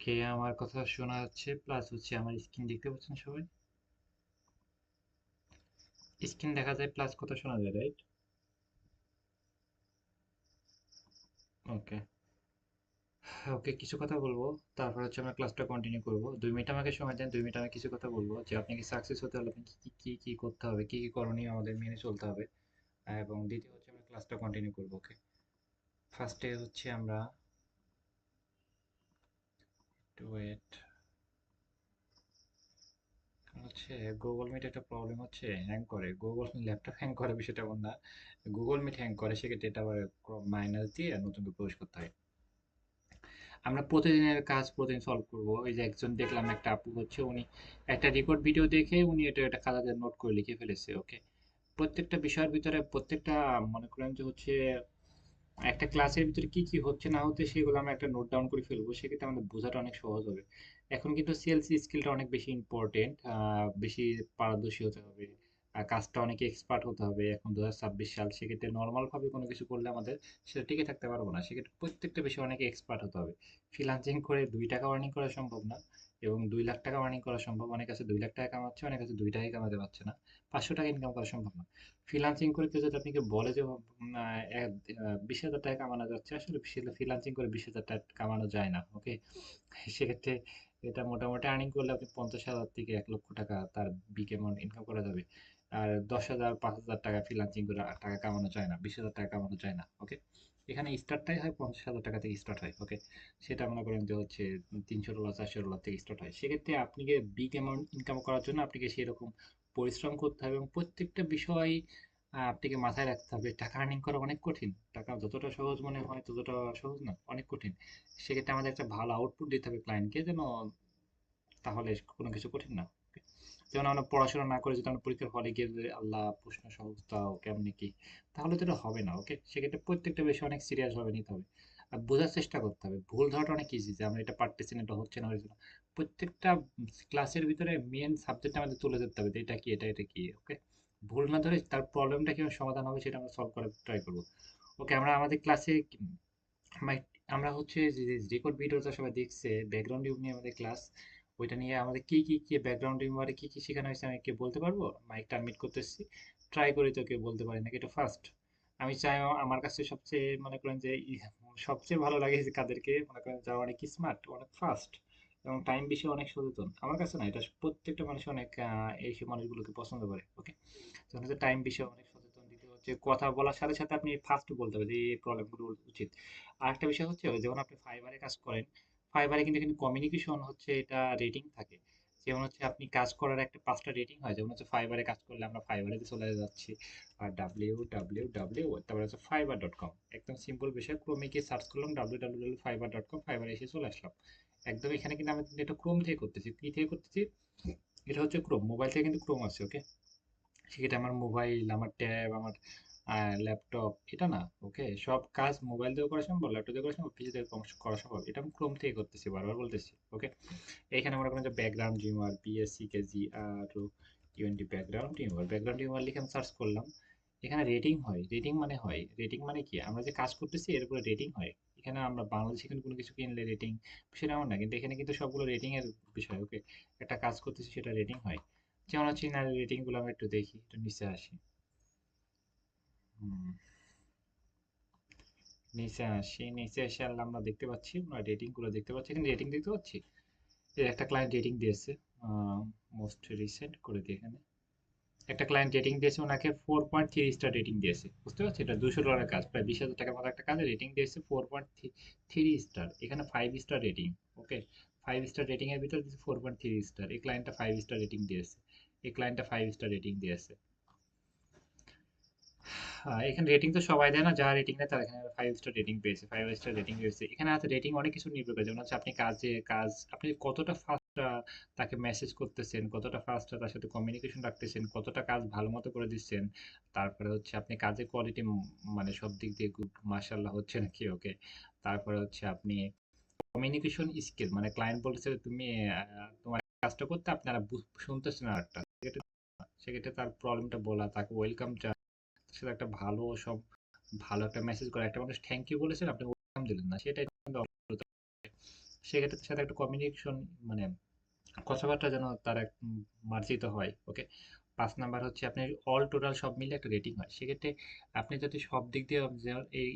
ওকে, আমার কথা শোনা যাচ্ছে, প্লাস হচ্ছে আমার স্ক্রিন দেখতে পাচ্ছেন সবাই? স্ক্রিন দেখা যায় প্লাস কথা শোনা যায়, রাইট? ওকে। ওকে, কিছু কথা বলবো, তারপর হচ্ছে আমরা ক্লাসটা কন্টিনিউ করব। 2 মিনিট আমাকে সময় দেন, 2 মিনিট আমি কিছু কথা বলবো যে আপনি কি সাকসেস হতে হলে আপনি কি করতে হবে, কি করণীয় আমাদের মেনে চলতে হবে। এবং দ্বিতীয় হচ্ছে আমরা ক্লাসটা কন্টিনিউ করবো। ওকে, ফার্স্টে হচ্ছে আমরা একটু ওয়েট। হচ্ছে গুগল মিট একটা প্রবলেম হচ্ছে, হ্যাং করে। গুগল ল্যাপটপ হ্যাং করে বিষয়টা এমন না, গুগল মিট হ্যাং করে, সেক্ষেত্রে এটা আবার মাইনাস দিয়ে নতুন করে প্রবেশ করতে হয়। আমরা প্রতিদিনের কাজ প্রতিদিন সলভ করব। এই যে একজন দেখলাম, একটা আপু হচ্ছে, উনি একটা রেকর্ড ভিডিও দেখে উনি এটা খাতাতে নোট করে লিখে ফেলেছে। ওকে, প্রত্যেকটা বিষয়ের ভিতরে প্রত্যেকটা, মনে করেন যে হচ্ছে একটা ক্লাসের ভিতরে কি হচ্ছে না হচ্ছে সেগুলো আমরা একটা নোট ডাউন করে ফেলবো, সেক্ষেত্রে আমাদের বোঝাটা অনেক সহজ হবে। এখন কিন্তু সেলস স্কিলটা অনেক বেশি ইম্পর্টেন্ট, বেশি পারদর্শী হতে হবে। আর কাজটা অনেক এক্সপার্ট হতে হবে এখন 2026 সাল। সেক্ষেত্রে নর্মাল ভাবে কোনো কিছু করলে আমাদের সেটা টিকে থাকতে পারবো না, সেক্ষেত্রে প্রত্যেকটা বিষয়ে অনেক এক্সপার্ট হতে হবে। ফ্রিল্যান্সিং করে 2 টাকা আর্নিং করা সম্ভব না, এবং 2 লাখ টাকা আর্নিং করা সম্ভব। অনেক আছে 2 লাখ টাকা কামাচ্ছে, অনেক আছে 2 টাকাই কামাতে পারছে না, 500 টাকা ইনকাম করা সম্ভব না। ফ্রিল্যান্সিং করে কেউ যদি আপনাকে বলে যে 20,000 টাকা কামানো যাচ্ছে, আসলে ফ্রিল্যান্সিং করে 20,000 টাকা কামানো যায় না। ওকে, সেক্ষেত্রে এটা মোটামুটি আর্নিং করলে আপনি 50,000 থেকে 1 লক্ষ টাকা তার বিগ অ্যামাউন্ট ইনকাম করা যাবে। আর 10,000 5,000 টাকা ফ্রিল্যান্সিং করে টাকা কামানো যায় না, 20,000 টাকা কামানো যায় না। ওকে, এখানে স্টার্টটাই হয় 50,000 টাকা থেকে স্টার্ট হয়। ওকে, সেটা মনে করেন যে হচ্ছে $300 $400 থেকে স্টার্ট হয়। সেক্ষেত্রে আপনি বিগ অ্যামাউন্ট ইনকাম করার জন্য আপনাকে সেরকম পরিশ্রম করতে হবে, এবং প্রত্যেকটা বিষয় আপনাকে মাথায় রাখতে হবে। টাকা আর্নিং করা অনেক কঠিন, টাকা যতটা সহজ মনে হয় ততটা সহজ না, অনেক কঠিন। সেক্ষেত্রে আমাদের একটা ভালো আউটপুট দিতে হবে ক্লায়েন্টকে, যেন তাহলে কোনো কিছু কঠিন না। Okay? যেমন আমরা পড়াশোনা না করে যদি আমরা পরীক্ষার হলে গিয়ে যে আল্লাহ প্রশ্ন সহজ দাও কেমনি কি, তাহলে তো এটা হবে না। ওকে, সেক্ষেত্রে প্রত্যেকটা বিষয় অনেক সিরিয়াস ভাবে নিতে হবে, আর বোঝার চেষ্টা করতে হবে। ভুল ধরাটা অনেক ইজি, যে আমরা এটা পারতেছি না, এটা হচ্ছে না, হয়েছে না। প্রত্যেকটা ক্লাসের ভিতরে মেন সাবজেক্ট আমাদের তুলে ধরতে হবে যে এটা কি, এটা কি। ওকে, ভুল না ধরে তার প্রবলেমটা কিভাবে সমাধান হবে সেটা আমরা সলভ করার ট্রাই করবো। ওকে, আমরা আমাদের ক্লাসে আমরা হচ্ছে যে রেকর্ড ভিডিওটা সবাই দেখছে, ব্যাকগ্রাউন্ড রিউম নিয়ে আমাদের ক্লাস, ওইটা নিয়ে আমাদের কি ব্যাকগ্রাউন্ড রিউমারে কি শেখানো হয়েছে আমি কি বলতে পারবো? মাইকটা আনমিউট করতেছি, ট্রাই করি, তো কেউ বলতে পারি নাকি? এটা ফার্স্ট। আমি চাই আমার কাছে সবচেয়ে, মনে করেন যে সবচেয়ে ভালো লাগে যে কাদেরকে, মনে করেন যারা অনেক স্মার্ট, অনেক ফাস্ট, এবং টাইম বিষয়ে অনেক সচেতন। আমার কাছে না, এটা প্রত্যেকটা মানুষ অনেক এইসব মানুষগুলোকে পছন্দ করে। ওকে, যেমন হচ্ছে টাইম বিষয়ে অনেক সচেতন, দ্বিতীয় হচ্ছে কথা বলার সাথে সাথে আপনি ফাস্ট বলতে হবে যে এই প্রবলেমগুলো উচিত। আরেকটা বিষয় হচ্ছে, যেমন আপনি ফাইবারে কাজ করেন, ফাইবারে কিন্তু কমিউনিকেশন হচ্ছে, এটা রেটিং থাকে। যেমন হচ্ছে আপনি কাজ করার একটা 5টা রেটিং হয়, যেমন হচ্ছে ফাইবারে কাজ করলে আমরা ফাইবারে চলে যাচ্ছি, আর www, তারপরে হচ্ছে fiverr.com। একদম সিম্পল বিষয়, ক্রোমে গিয়ে সার্চ করলাম www.fiverr.com, ফাইবারে এসে চলে আসলাম। একদম এখানে কিন্তু আমি কিন্তু এটা ক্রোম থেকে করতেছি। কি থেকে করতেছি? এটা হচ্ছে ক্রোম, মোবাইল থেকে কিন্তু ক্রোম আছে। ওকে, সেক্ষেত্রে আমার মোবাইল, আমার ট্যাব, আমার ল্যাপটপ, এটা না। ওকে, সব কাজ মোবাইল দিয়েও করা সম্ভব, ল্যাপটপ দিয়ে করা সম্ভব, পিসি দিয়ে করা সম্ভব। এটা আমি ক্রোম থেকে করতেছি, বারবার বলতেছি। ওকে, এখানে মনে করেন যে ব্যাকগ্রাউন্ড রিমুভার, বিএসসি আর ইউএনডি ব্যাকগ্রাউন্ড রিমুভার লিখে আমি সার্চ করলাম। এখানে রেটিং হয়, রেটিং মানে হয়, রেটিং মানে কি, আমরা যে কাজ করতেছি এর উপরে রেটিং হয়। এখানে আমরা বাংলাদেশে কিন্তু কোনো কিছু কিনলে রেটিং, সেটা এমন না, কিন্তু এখানে কিন্তু সবগুলো রেটিং এর বিষয়। ওকে, একটা কাজ করতেছি সেটা রেটিং হয়। যেমন হচ্ছে না, রেটিং গুলো আমরা একটু দেখি, একটু নিচে আসি। হুম, নিচে এসে আল্লাহ আমরা দেখতে পাচ্ছি, আমরা রেটিং গুলো দেখতে পাচ্ছি, এখানে রেটিং দেখতে পাচ্ছি। এই একটা ক্লায়েন্ট রেটিং দিয়েছে, মোস্ট রিসেন্ট করে দিই এখানে। একটা ক্লায়েন্ট রেটিং দিয়েছে, ওনাকে 4.3 স্টার রেটিং দিয়েছে। বুঝতে পারছি, এটা $200 কাজ, প্রায় 20,000 টাকার মতো একটা কাজে রেটিং দিয়েছে 4.3 স্টার। এখানে 5 স্টার রেটিং। ওকে, 5 স্টার রেটিং এর ভিতরে 4.3 স্টার। এই ক্লায়েন্টটা 5 স্টার রেটিং দিয়েছে, এই ক্লায়েন্টটা 5 স্টার রেটিং দিয়েছে। এখানে রেটিং তো সবাই দেয় না, যারা রেটিং দেয় তারা এখানে 5 স্টার রেটিং পেয়েছে, 5 স্টার রেটিং পেয়েছে। এখানে আছে রেটিং অনেক কিছু নির্ভর করে, যেমন হচ্ছে আপনি আপনি কতটা ফাস্ট তাকে মেসেজ করতেছেন, কতটা ফাস্ট তার সাথে কমিউনিকেশন রাখতেছেন, কতটা কাজ ভালো মতো করে দিচ্ছেন। তারপরে হচ্ছে আপনি কাজের কোয়ালিটি, মানে সব দিক দিয়ে গুড মাশাআল্লাহ হচ্ছে নাকি। ওকে, তারপরে হচ্ছে আপনি কমিউনিকেশন স্কিল, মানে ক্লায়েন্ট বলছে তুমি তোমার কাজটা করতে, আপনারা শুনতেছেন আর একটা, সেক্ষেত্রে তার প্রবলেমটা বলা, তাকে ওয়েলকাম, সেটা একটা ভালো একটা মেসেজ করে। একটা মানুষ থ্যাংক ইউ বলেছেন, আপনি ওয়েলকাম দিলেন না, সেটাই কিন্তু অপরাধ। সেক্ষেত্রে তার সাথে একটা কমিউনিকেশন মানে কথাবার্তা যেন তার মার্জিত হয়। ওকে, 5 নাম্বার হচ্ছে আপনি অল টোটাল সব মিলে একটা রেটিং হয়। সেক্ষেত্রে আপনি যদি সব দিক দিয়ে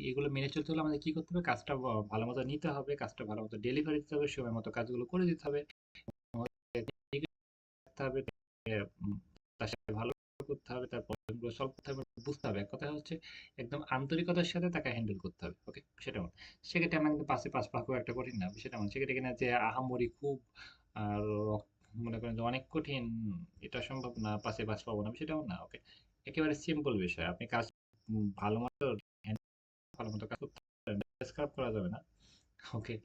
এগুলো মেনে চলতে হলে আমাদের কি করতে হবে, কাজটা ভালো মতো নিতে হবে, কাজটা ভালো মতো ডেলিভারি দিতে হবে, সময় মতো কাজগুলো করে দিতে হবে, থাকতে হবে, তার সাথে ভালো করতে হবে, তার প্রবলেমগুলো সলভ করতে হবে, বুঝতে হবে। এক কথা হচ্ছে একদম আন্তরিকতার সাথে তাকে হ্যান্ডেল করতে হবে। ওকে, সেটা সেক্ষেত্রে আমরা কিন্তু পাশে পাঁচ পাকও একটা কঠিন না, সেটা সেক্ষেত্রে কিনা যে আহামরি খুব আর মনে করেন যে অনেক কঠিন, এটা সম্ভব না, পাশে পাঁচ পাবো না, সেটাও না। ওকে, একেবারে সিম্পল বিষয়, আপনি কাজ ভালো মতো ভালো মতো কাজ করতে পারেন, খারাপ করা যাবে না। ওকে,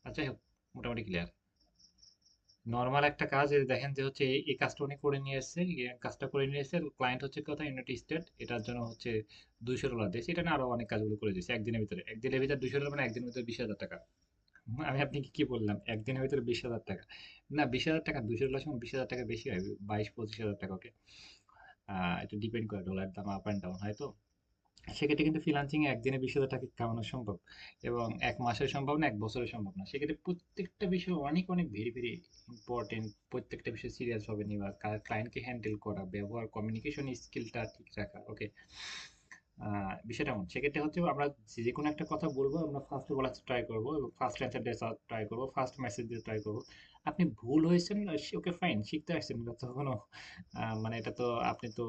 আচ্ছা মোটামুটি ক্লিয়ার। নরমাল একটা কাজ এই দেখেন যে হচ্ছে এই কাজটা উনি করে নিয়ে এসেছে, এই কাজটা করে নিয়ে এসেছে, ক্লায়েন্ট হচ্ছে কথা ইউনাইটেড স্টেট, এটার জন্য হচ্ছে $200 দিয়েছে, এটা না আরো অনেক কাজগুলো করে দিয়েছে একদিনের ভিতরে। একদিনের ভিতরে $200 মানে একদিনের ভিতরে 20,000 টাকা। আমি আপনি কি বললাম একদিনের ভিতরে 20,000 টাকা? না, 20,000 টাকা, $200 সময় 20,000 টাকা বেশি হয়, 22-25 হাজার টাকা। ওকে, এটা ডিপেন্ড করে, ডলার দাম আপ অ্যান্ড ডাউন হয় তো। সেক্ষেত্রে কিন্তু ফ্রিল্যান্সিং এ একদিনে 20,000 টাকা কামানো সম্ভব, এবং 1 মাসে সম্ভব না, 1 বছরে সম্ভব না। সেক্ষেত্রে প্রত্যেকটা বিষয় অনেক অনেক ভেরি ভেরি ইম্পর্টেন্ট, প্রত্যেকটা বিষয় সিরিয়াস ভাবে নেওয়া, ক্লায়েন্টকে হ্যান্ডেল করা, ব্যবহার, কমিউনিকেশন স্কিলটা ঠিক রাখা। ওকে, বিষয়টা এমন। সেক্ষেত্রে হচ্ছে আমরা যে কোনো একটা কথা বলবো, আমরা ফার্স্টে বলার ট্রাই করবো, এবং ফার্স্ট অ্যান্সার দেওয়ার ট্রাই করবো, ফার্স্ট মেসেজ দিয়ে ট্রাই করবো। আপনি ভুল হয়েছেন, ওকে ফাইন, শিখতে আসছেন, এটা তো কোনো মানে এটা তো আপনি তো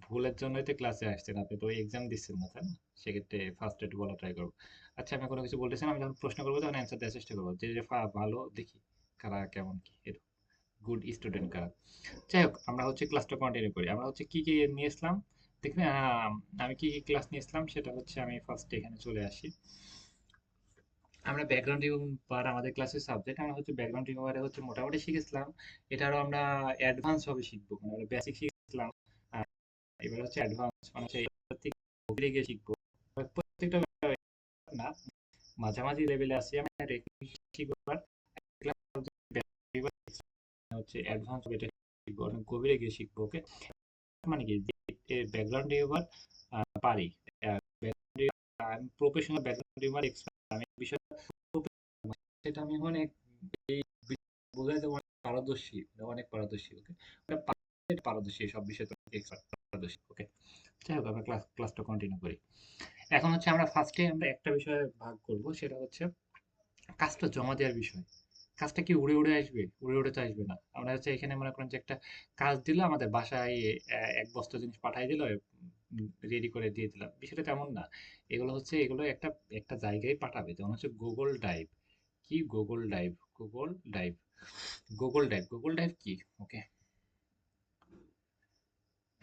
ভুলের জন্যই তো ক্লাসে আসছেন, আপনি তো এক্সাম দিচ্ছেন না, তাই না? সেক্ষেত্রে ফার্স্ট একটু বলা ট্রাই করবো। আচ্ছা, আমি কোনো কিছু বলতেছেন, আমি যখন প্রশ্ন করবো তখন অ্যান্সার দেওয়ার চেষ্টা করবো, যে ভালো দেখি কারা কেমন কি গুড স্টুডেন্ট কারা। যাই হোক, আমরা হচ্ছে ক্লাসটা কন্টিনিউ করি। আমরা হচ্ছে কি কি নিয়েছিলাম দেখবেন, আমি কি কি ক্লাস নিয়েছিলাম সেটা হচ্ছে আমি ফার্স্ট এখানে চলে আসি। আমরা ব্যাকগ্রাউন্ড রিমুভার আমাদের ক্লাসের সাবজেক্ট, আমরা হচ্ছে ব্যাকগ্রাউন্ড রিমুভারে হচ্ছে মোটামুটি শিখেছিলাম। এটারও আমরা অ্যাডভান্স ভাবে শিখবো, মানে আমরা বেসিক শিখেছিলাম, এবার হচ্ছে অ্যাডভান্স, মানে হচ্ছে এটার থেকে গভীরে গিয়ে শিখবো। প্রত্যেকটা না, মাঝামাঝি লেভেলে আছি আমি, শিখবো। এবার হচ্ছে অ্যাডভান্স এটা শিখবো, অনেক গভীরে গিয়ে শিখবো। ওকে, মানে কি যে ব্যাকগ্রাউন্ড রিমুভার পারি, আমি প্রফেশনাল ব্যাকগ্রাউন্ড রিমুভার এক্সপার্ট, আমি বিষয় সেটা আমি অনেক বোঝাই দেবো, অনেক পারদর্শী, অনেক পারদর্শী। ওকে, পারদর্শী, সব বিষয়ে এক্সপার্ট, পারদর্শী। ওকে, যাই হোক, আমরা ক্লাসটা কন্টিনিউ করি। এখন হচ্ছে আমরা ফার্স্টে আমরা একটা বিষয়ে ভাগ করব, সেটা হচ্ছে কাজটা জমা দেওয়ার বিষয়। কাজটা কি উড়ে উড়ে আসবে? উড়ে উড়ে তো আসবে না। আমরা হচ্ছে এখানে মনে করেন যে একটা কাজ দিল আমাদের বাসায়, এক বস্তা জিনিস পাঠাই দিল, রেডি করে দিয়ে দিলাম, বিষয়টা তেমন না। এগুলো হচ্ছে এগুলো একটা একটা জায়গায় পাঠাবে, যেমন হচ্ছে গুগল ড্রাইভ। কি Google drive? Google drive, Google drive, Google drive কি? ওকে,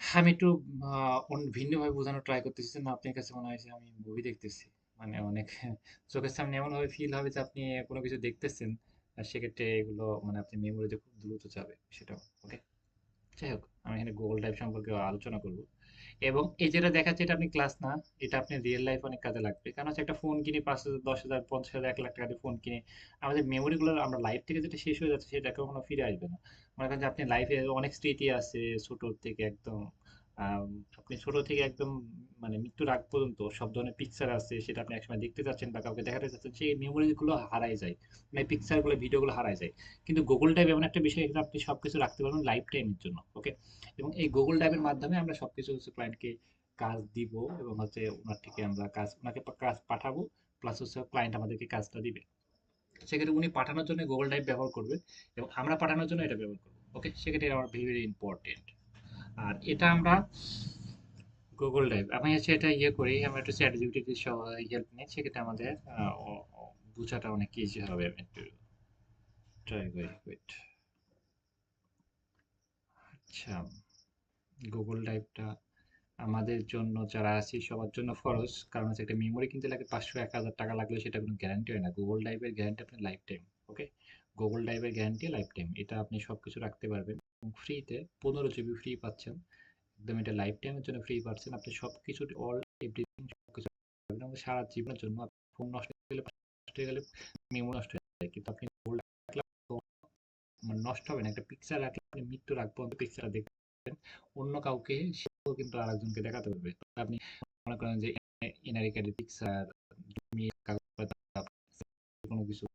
আমি একটু ভিন্নভাবে বোঝানোর ট্রাই করতেছি, যেন আপনার কাছে মনে হয় যে আমি মুভি দেখতেছি। মানে অনেক চোখের সামনে এমনভাবে ফিল হবে যে আপনি কোনো কিছু দেখতেছেন, আর সেক্ষেত্রে এগুলো মানে আপনি মেমোরিতে খুব দ্রুত যাবে সেটাও। ওকে, যাই হোক, আমি এখানে গুগল ড্রাইভ সম্পর্কে আলোচনা করব। এবং এই যেটা দেখাচ্ছে এটা আপনি ক্লাস না, এটা আপনি রিয়েল লাইফ অনেক কাজে লাগবে। কারণ হচ্ছে একটা ফোন কিনে 5,000, 10,000, 50,000, 1 লাখ টাকা দিয়ে ফোন কিনে আমাদের মেমোরিগুলো, আমরা লাইফ থেকে যেটা শেষ হয়ে যাচ্ছে সেটা কখনো ফিরে আসবে না। মনে করেন যে আপনি লাইফে অনেক স্মৃতি আছে ছোট থেকে একদম, আম, আপনি ছোট থেকে একদম মানে মৃত্যুর আগ পর্যন্ত সব ধরনের পিকচার আছে, সেটা আপনি একসময় দেখতে যাচ্ছেন বা কাউকে দেখাতে যাচ্ছেন, সেই মেমোরি গুলো হারায় যায়, মানে পিকচার গুলো, ভিডিও গুলো হারায় যায়। কিন্তু গুগল ড্রাইভ এমন একটা বিষয়, এখানে আপনি সবকিছু রাখতে পারবেন লাইফ টাইমের জন্য। ওকে, এবং এই গুগল ড্রাইভের মাধ্যমে আমরা সবকিছু হচ্ছে ক্লায়েন্টকে কাজ দিব, এবং হচ্ছে ওনার থেকে আমরা ওনাকে কাজ পাঠাবো, প্লাস হচ্ছে ক্লায়েন্ট আমাদেরকে কাজটা দিবে। সেক্ষেত্রে উনি পাঠানোর জন্য গুগল ড্রাইভ ব্যবহার করবে, এবং আমরা পাঠানোর জন্য এটা ব্যবহার করবো। ওকে, সেক্ষেত্রে এটা আমার ভেরি ভেরি ইম্পর্টেন্ট। আর এটা আমরা গুগল ড্রাইভ, আমি হচ্ছে এটা করি, আমরা একটু চ্যাট জিপিটির হেল্প নিই, সেক্ষেত্রে আমাদের বোঝাটা অনেক ইজি হবে। আমি একটু ট্রাই করি, ওয়েট। আচ্ছা, গুগল ড্রাইভটা আমাদের জন্য যারা আছি সবার জন্য ফরজ, কারণ হচ্ছে একটা মেমোরি কিনতে লাগে 500, 1,000 টাকা লাগলে সেটা কোনো গ্যারান্টি হয় না। গুগল ড্রাইভের গ্যারান্টি আপনার লাইফ টাইম। ওকে, গুগল ড্রাইভের গ্যারান্টি লাইফ টাইম, এটা আপনি সবকিছু রাখতে পারবেন, এবং ফ্রিতে 15 জিবি ফ্রি পাচ্ছেন, একদম এটা লাইফ টাইমের জন্য ফ্রি পাচ্ছেন। আপনি সবকিছু অল এভরিথিং সবকিছু পাবেন, এবং সারা জীবনের জন্য। ফোন নষ্ট হয়ে গেলে, নষ্ট হয়ে গেলে মেমো নষ্ট হয়ে যায়, কিন্তু আপনি গোল্ড রাখলে মানে নষ্ট হবে না। একটা পিকচার রাখলে আপনি মৃত্যুর আগ পর্যন্ত পিকচার দেখবেন, অন্য কাউকে সেও কিন্তু আরেকজনকে দেখাতে পারবে। আপনি মনে করেন যে এনআইডি কার্ডের পিকচার, জমির কাগজ, কোনো কিছু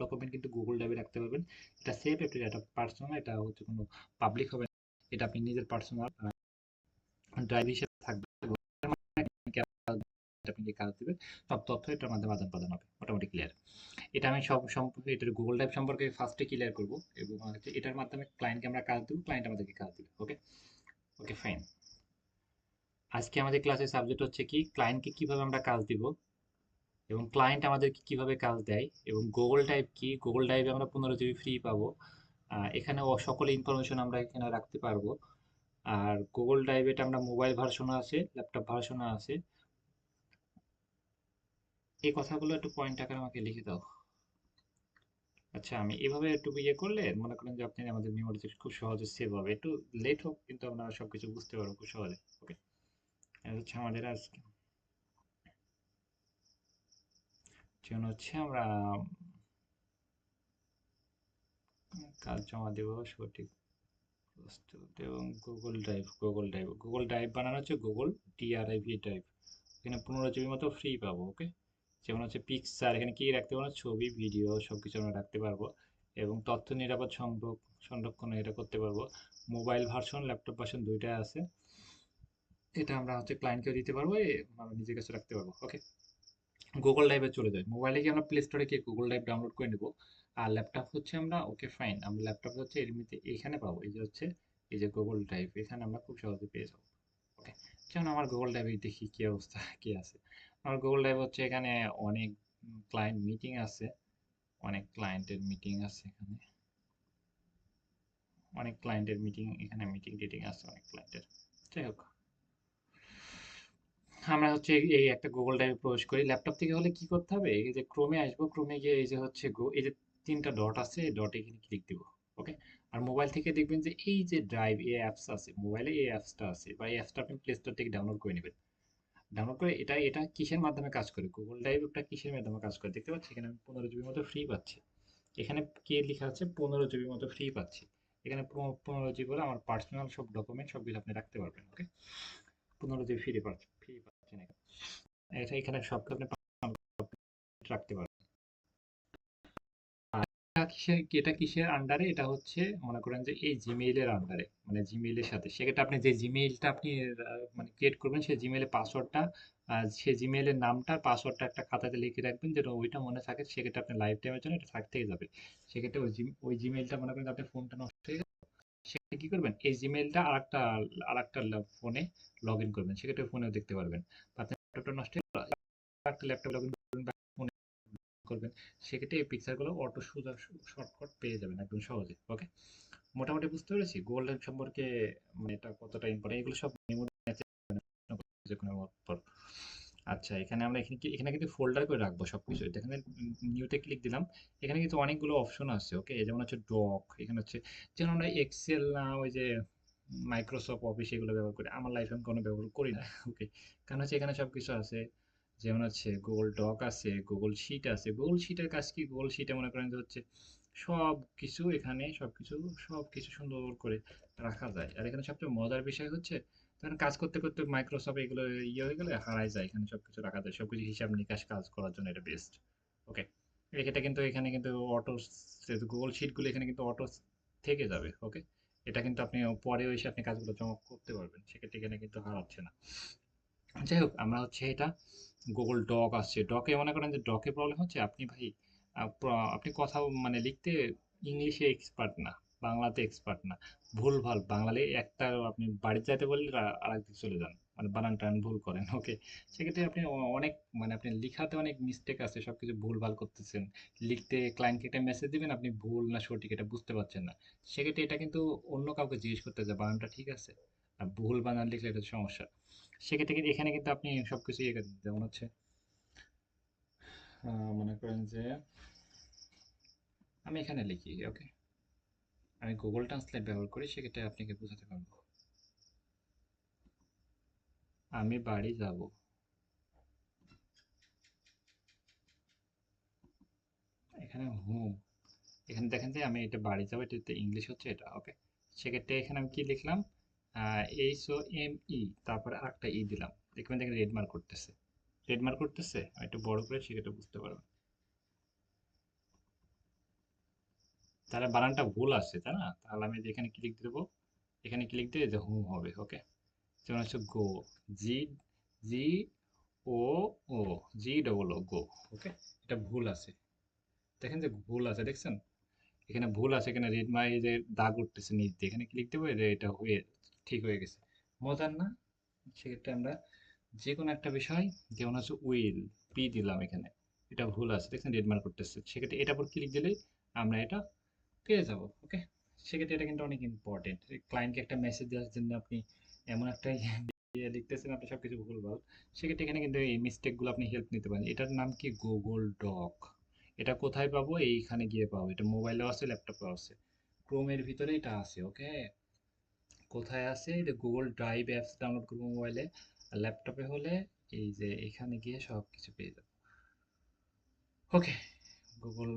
ডকুমেন্ট কিন্তু গুগল ড্রাইভে রাখতে পারবেন। এটা সেফ, এটা পার্সোনাল, এটা হচ্ছে কোনো পাবলিক হবে না। এটা আপনি নিজের পার্সোনাল ড্রাইভ হিসেবে থাকবে এবং আপনি যে কাজ দিবেন সব তথ্য এটার মাধ্যমে আদান প্রদান হবে, মোটামুটি ক্লিয়ার। এটা আমি সব সম্পর্কে, এটার গুগল ড্রাইভ সম্পর্কে ফার্স্টে ক্লিয়ার করবো এবং হচ্ছে এটার মাধ্যমে ক্লায়েন্টকে আমরা কাজ দেবো, ক্লায়েন্ট আমাদেরকে কাজ দিবে। ওকে, ওকে ফাইন। আজকে আমাদের ক্লাসের সাবজেক্ট হচ্ছে কি, ক্লায়েন্টকে কিভাবে আমরা কাজ দিব এবং ক্লায়েন্ট আমাদেরকে কিভাবে কাজ দেয়, এবং গুগল ড্রাইভ কি, গুগল ড্রাইভে আমরা 15 GB ফ্রি পাবো। এখানে সকল ইনফরমেশন আমরা এখানে রাখতে পারবো। আর গুগল ড্রাইভ এটা আমরা মোবাইল ভার্সনও আছে, ল্যাপটপ ভার্সনও আছে। এই কথাগুলো একটু পয়েন্ট আকারে আমাকে লিখে দাও। আচ্ছা, আমি এভাবে একটু ইয়ে করলে মনে করেন যে আপনি আমাদের মেমোরিতে খুব সহজে সেভ হবে, একটু লেট হোক কিন্তু আমরা সবকিছু বুঝতে পারবো খুব সহজে। ওকে, এটা হচ্ছে আমাদের আজকে যেমন হচ্ছে আমরা কাজ জমা দেব সঠিক প্রস্তুত, এবং গুগল ড্রাইভ বানানো হচ্ছে গুগল ডিআরআইভি ড্রাইভ। এখানে 15 GB মতো ফ্রি পাবো। ওকে, যেমন হচ্ছে পিকচার, এখানে কি রাখতে পারবো, ছবি ভিডিও সবকিছু আমরা রাখতে পারবো এবং তথ্য নিরাপদ সংরক্ষণ এটা করতে পারবো। মোবাইল ভার্সন ল্যাপটপ ভার্সন দুইটাই আছে, এটা আমরা হচ্ছে ক্লায়েন্টকেও দিতে পারবো, আমরা নিজের কাছে রাখতে পারবো। ওকে, গুগল ড্রাইভে চলে যাই। মোবাইলে গিয়ে আমরা প্লে স্টোরে গিয়ে গুগল ড্রাইভ ডাউনলোড করে নেবো। আর ল্যাপটপ হচ্ছে আমরা, ওকে ফাইন, আমরা ল্যাপটপ হচ্ছে এমনিতে এখানে পাবো, এই যে হচ্ছে এই যে গুগল ড্রাইভ, এখানে আমরা খুব সহজে পেয়ে যাবো। ওকে, যেমন আমার গুগল ড্রাইভে দেখি কি অবস্থা কি আছে। আমার গুগল ড্রাইভ হচ্ছে এখানে অনেক ক্লায়েন্ট মিটিং আছে, অনেক ক্লায়েন্টের মিটিং আছে এখানে, অনেক ক্লায়েন্টের মিটিং, এখানে মিটিং টিটিং আছে অনেক ক্লায়েন্টের। যাই হোক, আমরা হচ্ছে এই একটা গুগল ড্রাইভে প্রবেশ করি। ল্যাপটপ থেকে হলে কি করতে হবে, এই যে ক্রোমে আসবো, ক্রোমে গিয়ে এই যে হচ্ছে এই যে তিনটা ডট আছে, এই ডটে এখানে ক্লিক দিব। ওকে, আর মোবাইল থেকে দেখবেন যে এই যে ড্রাইভ এই অ্যাপস আছে, মোবাইলে এই অ্যাপসটা আছে, বা এই অ্যাপসটা আপনি প্লে স্টোর থেকে ডাউনলোড করে নেবেন। ডাউনলোড করে এটা এটা কিসের মাধ্যমে কাজ করে, গুগল ড্রাইভ একটা কিসের মাধ্যমে কাজ করে দেখতে পাচ্ছি, এখানে আমি 15 GB মতো ফ্রি পাচ্ছি। এখানে কি লেখা আছে, 15 GB মতো ফ্রি পাচ্ছি। এখানে 15 GB হলে আমার পার্সোনাল সব ডকুমেন্ট সবগুলো আপনি রাখতে পারবেন। ওকে, 15 GB ফ্রি পাচ্ছেন এখানে। এটা এখানে সব আপনি রাখতে পারবেন। আর এটা কিসের আন্ডারে, এটা হচ্ছে মনে করেন যে এই জিমেইলের আন্ডারে, মানে জিমেইলের সাথে, সেক্ষেত্রে আপনি যে জিমেইলটা আপনি মানে ক্রিয়েট করবেন, সেই জিমেইলের পাসওয়ার্ডটা, সেই জিমেইলের নামটা পাসওয়ার্ডটা একটা খাতাতে লিখে রাখবেন, যেটা ওইটা মনে থাকে, সেক্ষেত্রে আপনি লাইফ টাইমের জন্য এটা থেকে যাবে। সেক্ষেত্রে ওই জিমেইলটা মনে করেন আপনার ফোনটা নষ্ট হয়ে গেছে, সেক্ষেত্রে কি করবেন, এই জিমেইলটা আরেকটা ফোনে লগ ইন করবেন, সেক্ষেত্রে ফোনেও দেখতে পারবেন। বা আপনার ল্যাপটপটা নষ্ট হয়ে গেল, একটা ল্যাপটপ লগ ইন করবেন বা ফোনে করবেন, সেক্ষেত্রে এই পিকচারগুলো অটো সোজা শর্টকাট পেয়ে যাবেন একদম সহজে। ওকে, মোটামুটি বুঝতে পেরেছি গোল্ড লাইন সম্পর্কে, মানে এটা কতটা ইম্পর্টেন্ট, এগুলো সব মেমোরি আছে যে কোনো পর। আচ্ছা, এখানে আমরা এখানে কিন্তু ফোল্ডার করে রাখবো সবকিছু। এখানে নিউতে ক্লিক দিলাম, এখানে কিন্তু অনেকগুলো অপশন আছে। ওকে, যেমন হচ্ছে ডক, এখানে হচ্ছে যেমন আমরা এক্সেল না ওই যে মাইক্রোসফট অফিস এগুলো ব্যবহার করি, আমার লাইফে আমি কোনো ব্যবহার করি না। ওকে, কারণ হচ্ছে এখানে সবকিছু আছে, যেমন হচ্ছে গুগল ডক আছে, গুগল শিট আছে। গুগল শিটের কাজ কি, গুগল শিটে মনে করেন যে হচ্ছে সব কিছু, এখানে সবকিছু সুন্দর করে রাখা যায়। আর এখানে সবচেয়ে মজার বিষয় হচ্ছে, তখন কাজ করতে করতে মাইক্রোসফট এগুলো ইয়ে হয়ে গেলে হারায় যায়, এখানে সবকিছু রাখা যায়, সবকিছু হিসাব নিকাশ কাজ করার জন্য এটা বেস্ট। ওকে, এটা কিন্তু এখানে কিন্তু অটো, গুগল শিট গুলো এখানে কিন্তু অটো থেকে যাবে। ওকে, এটা কিন্তু আপনি পরে এসে আপনি কাজগুলো জমা করতে পারবেন, সেক্ষেত্রে এখানে কিন্তু হারাচ্ছে না। যাই হোক, আমরা হচ্ছে এটা গুগল ডক আসছে, ডকে মনে করেন যে ডকে প্রবলেম হচ্ছে, আপনি ভাই আপনি কথা মানে লিখতে ইংলিশে এক্সপার্ট না, বাংলাতে এক্সপার্ট না, ভুল ভাল বাঙালি একটা আপনি বাড়িতে যাইতে বললে আরেক দিকে চলে যান, মানে বানান টান ভুল করেন। ওকে, সেক্ষেত্রে আপনি অনেক মানে আপনি লিখাতে অনেক মিস্টেক আছে, সবকিছু ভুল ভাল করতেছেন, লিখতে ক্লায়েন্টকে একটা মেসেজ দিবেন, আপনি ভুল না সঠিক এটা বুঝতে পারছেন না, সেক্ষেত্রে এটা কিন্তু অন্য কাউকে জিজ্ঞেস করতে হবে বানানটা ঠিক আছে, আর ভুল বানান লিখলে এটা সমস্যা। সেক্ষেত্রে কিন্তু এখানে কিন্তু আপনি সবকিছু ইয়ে করেন, যেমন হচ্ছে মনে করেন যে আমি এখানে লিখি। ওকে, আমি গুগল ট্রান্সলেট ব্যবহার করি, সেক্ষেত্রে আপনাকে বোঝাতে পারবো। আমি বাড়ি যাব, এখানে হোম, এখানে দেখেন যে আমি এটা বাড়ি যাবো, এটাতে ইংলিশ হচ্ছে এটা। ওকে, সেক্ষেত্রে এখানে আমি কি লিখলাম, HOME, তারপরে আরেকটা দিলাম, দেখবেন দেখেন রেড মার্ক করতেছে, রেড মার্ক করতেছে, আমি একটু বড় করে সেক্ষেত্রে বুঝতে পারবেন। তাহলে বানানটা ভুল আসছে তাই না? তাহলে আমি এখানে ক্লিক দেবো, এখানে ক্লিক দিয়ে যে হোম হবে। ওকে, যেমন হচ্ছে গো, জি, জি ও, ও, জি ডবল ও, গো। ওকে, এটা ভুল আছে, দেখেন যে ভুল আছে, দেখছেন এখানে ভুল আছে, এখানে রেড মাই যে দাগ উঠতেছে নিচ দিয়ে, এখানে ক্লিক দেবো, এটা হয়ে ঠিক হয়ে গেছে। মজার না? সেক্ষেত্রে আমরা যে কোনো একটা বিষয়, যেমন হচ্ছে উইল, পি দিলাম এখানে, এটা ভুল আছে, দেখছেন রেড মার্ক করতেছে, সেক্ষেত্রে এটার উপর ক্লিক দিলেই আমরা এটা পেয়ে যাব। ওকে, সেক্ষেত্রে এটা কিন্তু অনেক ইম্পর্টেন্ট। ক্লায়েন্টকে একটা মেসেজ দেওয়ার জন্য আপনি এমন একটা ইয়ে লিখতেছেন, আপনি সবকিছু ভুলভাল, সেক্ষেত্রে এখানে কিন্তু এই মিস্টেকগুলো আপনি হেল্প নিতে পারেন। এটার নাম কি? Google doc. এটা কোথায় পাবো? এইখানে গিয়ে পাবো। এটা মোবাইলেও আছে, ল্যাপটপেও আছে, ক্রোমের ভিতরে এটা আছে। ওকে, কোথায় আছে? এটা গুগল ড্রাইভ অ্যাপস ডাউনলোড করবো মোবাইলে, আর ল্যাপটপে হলে এই যে এখানে গিয়ে সব কিছু পেয়ে যাবো। ওকে, গুগল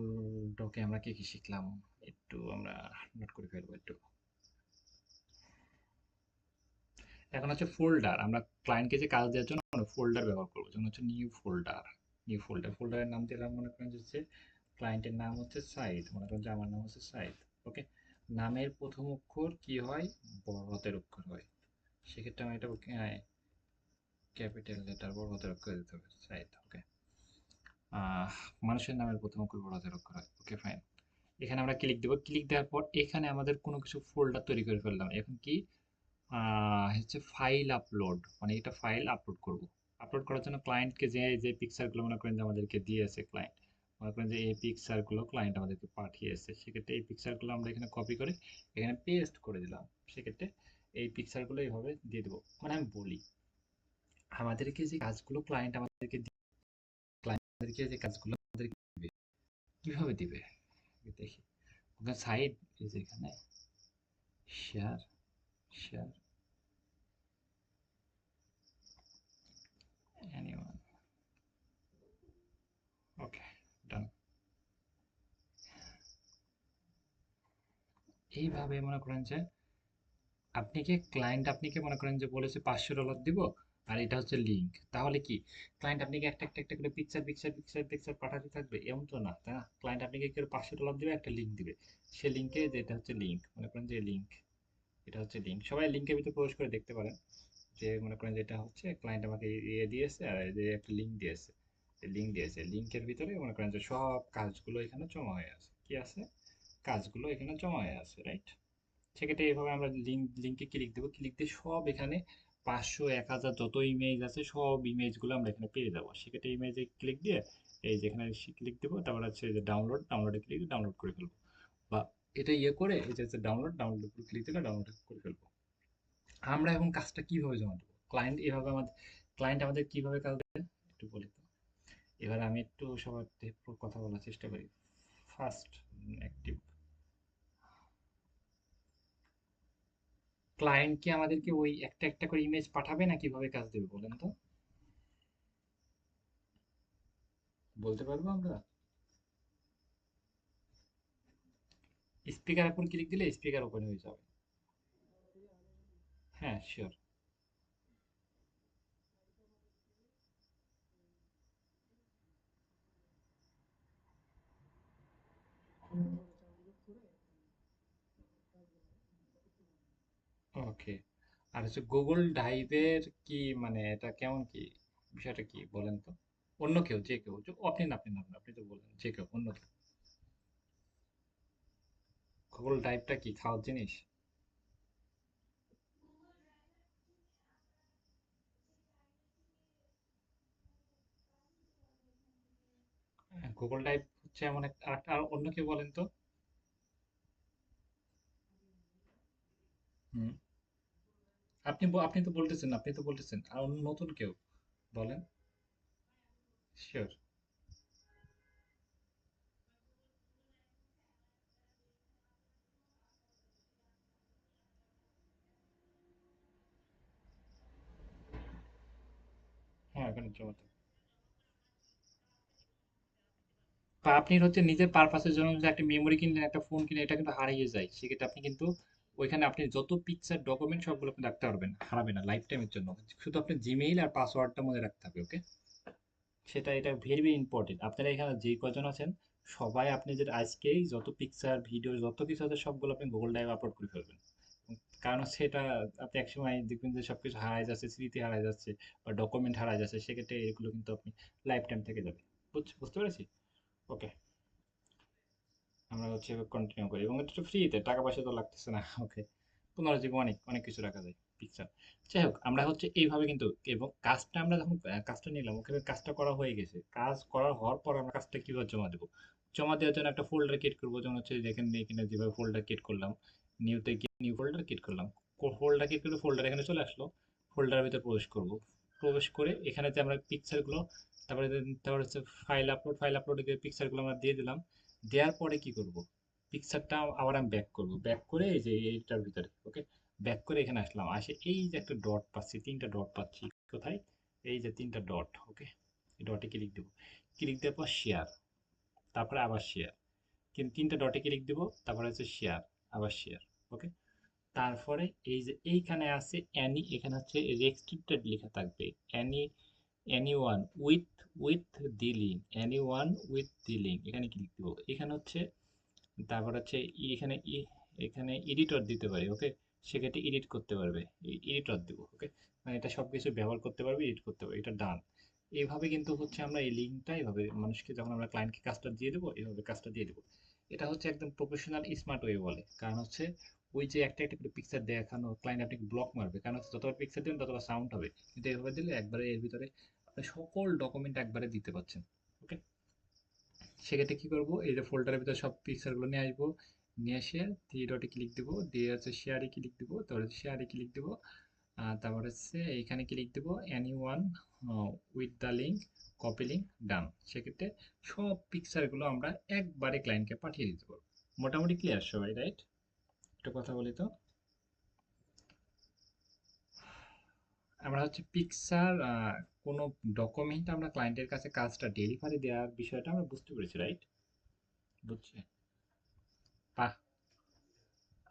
ডকে আমরা কি কি শিখলাম একটু আমরা নোট করে ফেলবো একটু। এখন হচ্ছে ফোল্ডার, আমরা ক্লায়েন্টকে যে কাজ দেওয়ার জন্য আমরা ফোল্ডার ব্যবহার করবো, যেমন হচ্ছে নিউ ফোল্ডার। নিউ ফোল্ডার, ফোল্ডারের নাম দিলাম, মনে করেন যে হচ্ছে ক্লায়েন্টের নাম হচ্ছে সাইদ, মনে করেন যে আমার নাম হচ্ছে সাইদ। ওকে, নামের প্রথম অক্ষর কি হয়? বড় হাতের অক্ষর হয়, সেক্ষেত্রে আমি এটা ক্যাপিটাল লেটার বড় হাতের অক্ষর দিতে হবে, সাইদ। ওকে, আহ মানুষের নামের প্রথম অক্ষর বড় হাতের অক্ষর হয়। ওকে ফাইন, এখানে আমরা ক্লিক দেবো, ক্লিক দেওয়ার পর এখানে আমাদের কোনো কিছু ফোল্ডার তৈরি করে ফেললাম। এখন কি হচ্ছে ফাইল আপলোড, মানে এটা ফাইল আপলোড করব। আপলোড করার জন্য ক্লায়েন্টকে যে যে পিকচারগুলো মনে করেন যে আমাদেরকে দিয়েছে ক্লায়েন্ট, মনে করেন যে এই পিকচারগুলো ক্লায়েন্ট আমাদেরকে পাঠিয়েছে, সেক্ষেত্রে এই পিকচারগুলো আমরা এখানে কপি করে এখানে পেস্ট করে দিলাম। সেক্ষেত্রে এই পিকচারগুলো এইভাবে দিয়ে দেবো। মানে আমি বলি, আমাদেরকে যে কাজগুলো ক্লায়েন্ট আমাদেরকে ক্লায়েন্টদেরকে যে কাজগুলো আমাদেরকে দিবে, কিভাবে দিবে দেখি। ওখানে সাইড, এই যে এখানে শেয়ার, শেয়ার anyone, ওকে ডান। এইভাবে মনে করেন যে আপনি কি মনে করেন যে বলেছে $500 দিব, আর এটা হচ্ছে লিঙ্ক, তাহলে কি ক্লায়েন্ট আপনাকে একটা একটা একটা করে পিকচার পিকচার পিকচার পিকচার পাঠাতে থাকবে? এমন তো না, তাই না? ক্লায়েন্ট আপনাকে কি $500 দিবে, একটা লিঙ্ক দিবে, সে লিঙ্কে, যেটা হচ্ছে লিঙ্ক, মনে করেন যে লিঙ্ক, এটা হচ্ছে লিঙ্ক, সবাই লিঙ্কের ভিতরে প্রবেশ করে দেখতে পারেন যে মনে করেন যেটা হচ্ছে ক্লায়েন্ট আমাকে ইয়ে দিয়েছে, আর এই যে একটা লিঙ্ক দিয়েছে, লিঙ্ক দিয়েছে, লিঙ্কের ভিতরে মনে করেন যে সব কাজগুলো এখানে জমা হয়ে আছে, কি আছে? কাজগুলো এখানে জমা হয়ে আছে, রাইট? সেক্ষেত্রে এইভাবে আমরা লিঙ্কে ক্লিক দেবো, ক্লিক দিয়ে সব এখানে 500 1000 যত ইমেজ আছে সব ইমেজগুলো আমরা এখানে পেয়ে যাবো। সেক্ষেত্রে ইমেজে ক্লিক দিয়ে এই যেখানে ক্লিক দেবো, তারপর হচ্ছে যে ডাউনলোডে ক্লিক দিয়ে ডাউনলোড করে ফেলবো, বা এটা ইয়ে করে এই যে ডাউনলোড উপর ক্লিক দিলে ডাউনলোড করে ফেলবো। আমরা এখন কাজটা কিভাবে জমা দেবো? ক্লায়েন্ট এভাবে আমাদের, ক্লায়েন্ট আমাদের কিভাবে কাজ দেবে একটু বলি তো। এবার আমি একটু সবার সাথে একটু কথা বলার চেষ্টা করি। ফার্স্ট, অ্যাক্টিভ ক্লায়েন্ট কি আমাদেরকে ওই একটা একটা করে ইমেজ পাঠাবে, না কিভাবে কাজ দেবে বলেন তো? বলতে পারবো আমরা? স্পিকার উপর ক্লিক দিলে স্পিকার ওপেন হয়ে যাবে। হ্যাঁ শিওর। ওকে, আর হচ্ছে গুগল ড্রাইভের কি, মানে এটা কেমন কি, বিষয়টা কি বলেন তো? অন্য কেউ, যে কেউ, আপনি তো বললেন যে কেউ, অন্য কেউ। গুগল ড্রাইভটা কি খাওয়ার জিনিস? গুগল ড্রাইভ হচ্ছে এমন একটা, আর অন্য কেউ বলেন তো। হুম, আপনি তো বলতেছেন আর অন্য নতুন কেউ বলেন। শিওর। হ্যাঁ, ওখানে জমাতে, বা আপনি হচ্ছে নিজের পারপাসের জন্য যদি একটা মেমোরি কিনলেন, একটা ফোন কিনলেন, এটা কিন্তু হারিয়ে যায়, সেক্ষেত্রে আপনি কিন্তু ওইখানে আপনি যত পিকচার ডকুমেন্ট সবগুলো আপনি রাখতে পারবেন, হারাবে না লাইফ টাইমের জন্য। শুধু আপনি জিমেইল আর পাসওয়ার্ডটা মনে রাখতে হবে। ওকে, সেটা এটা ভেরি ভেরি ইম্পর্টেন্ট। আপনারা এখানে যে কজন আছেন সবাই আপনি যে আজকেই যত পিকচার ভিডিও যত কিছু আছে সবগুলো আপনি গুগল ড্রাইভে আপলোড করে ফেলবেন। কারণ হচ্ছে এটা আপনি একসময় দেখবেন যে সবকিছু হারায় যাচ্ছে, স্মৃতি হারায় যাচ্ছে বা ডকুমেন্ট হারায় যাচ্ছে, সেক্ষেত্রে এগুলো কিন্তু আপনি লাইফ টাইম থেকে যাবে। বুঝতে পেরেছি? ওকে, আমরা হচ্ছে কন্টিনিউ করি এবং এটা তো ফ্রিতে, টাকা পয়সা তো লাগতেছে না। ওকে, পুনরাজীবন অনেক অনেক কিছু রাখা যায় পিকচার। যাই হোক, আমরা হচ্ছে এইভাবে কিন্তু, এবং কাজটা আমরা যখন কাজটা নিলাম, ওকে কাজটা করা হয়ে গেছে, কাজ করা হওয়ার পর আমরা কাজটা কিভাবে জমা দেবো? জমা দেওয়ার জন্য একটা ফোল্ডার ক্রিয়েট করবো, যেমন হচ্ছে দেখেন এখানে যেভাবে ফোল্ডার ক্রিয়েট করলাম, নিউতে গিয়ে নিউ ফোল্ডার ক্রিয়েট করলাম, ফোল্ডার ক্রিয়েট করে ফোল্ডার এখানে চলে আসলো, ফোল্ডারের ভিতরে প্রবেশ করব, প্রবেশ করে এখানে যে আমরা পিকচারগুলো, তারপরে তারপর হচ্ছে ফাইল আপলোডে গিয়ে পিকচারগুলো আমরা দিয়ে দিলাম। দেওয়ার পরে কি করব? পিকচারটা আবার আমি ব্যাক করব, ব্যাক করে এই যে এইটার ভিতরে, ওকে, ব্যাক করে এখানে আসলাম, আসে এই যে একটা ডট পাচ্ছি, তিনটা ডট পাচ্ছি কোথায়, এই যে তিনটা ডট, ওকে, এই ডটে ক্লিক দেবো, ক্লিক দেওয়ার পর শেয়ার, তারপরে আবার শেয়ার, কিন্তু তিনটা ডটে ক্লিক দিব, তারপরে হচ্ছে শেয়ার, আবার শেয়ার, ওকে। তারপরে এই যে এইখানে আছে অ্যানি, এখানে হচ্ছে রেস্ট্রিক্টেড লেখা থাকবে, any, anyone with with the link, anyone with the link, এখানে ক্লিক দিব। এখানে হচ্ছে, তারপর হচ্ছে এখানে এখানে এডিটর দিতে পারি, ওকে, সেক্ষেত্রে এডিট করতে পারবে, এডিটর দিব, ওকে, মানে এটা সবকিছু ব্যবহার করতে পারবে, এডিট করতে পারবে, এটা ডান। এইভাবে কিন্তু হচ্ছে আমরা এই লিঙ্কটা এইভাবে মানুষকে, যখন আমরা ক্লায়েন্টকে কাজটা দিয়ে দেবো, এইভাবে কাজটা দিয়ে দেবো। এটা হচ্ছে একদম প্রফেশনাল স্মার্ট ওয়ে বলে, কারণ হচ্ছে ওই যে একটা একটা করে পিকচার দেখানো, ক্লায়েন্ট আপনাকে ব্লক মারবে, কারণ হচ্ছে যতবার পিকচার দেবেন ততবার সাউন্ড হবে, কিন্তু এইভাবে দিলে একবারে এর ভিতরে আপনি সকল ডকুমেন্ট একবারে দিতে পারছেন, ওকে। সেক্ষেত্রে কি করব, এই যে ফোল্ডারের ভিতরে সব পিকচারগুলো নিয়ে আসবো, নিয়ে এসে থ্রি ডটে ক্লিক দিব, দিয়ে হচ্ছে শেয়ারে ক্লিক দিব, তারপরে শেয়ারে ক্লিক দিব, তারপর হচ্ছে এইখানে ক্লিক দিব any one with the link, copy link, done. সেক্ষেত্রে সব পিকচারগুলো আমরা একবারে ক্লায়েন্টকে পাঠিয়ে দিতে পারবো। মোটামুটি ক্লিয়ার সবাই, রাইট? একটা কথা বলি তো, আমরা হচ্ছে পিকচার কোনো ডকুমেন্ট আমরা ক্লায়েন্টের কাছে কাজটা ডেলিভারি দেওয়ার বিষয়টা আমরা বুঝতে পেরেছি, রাইট? বুঝছি।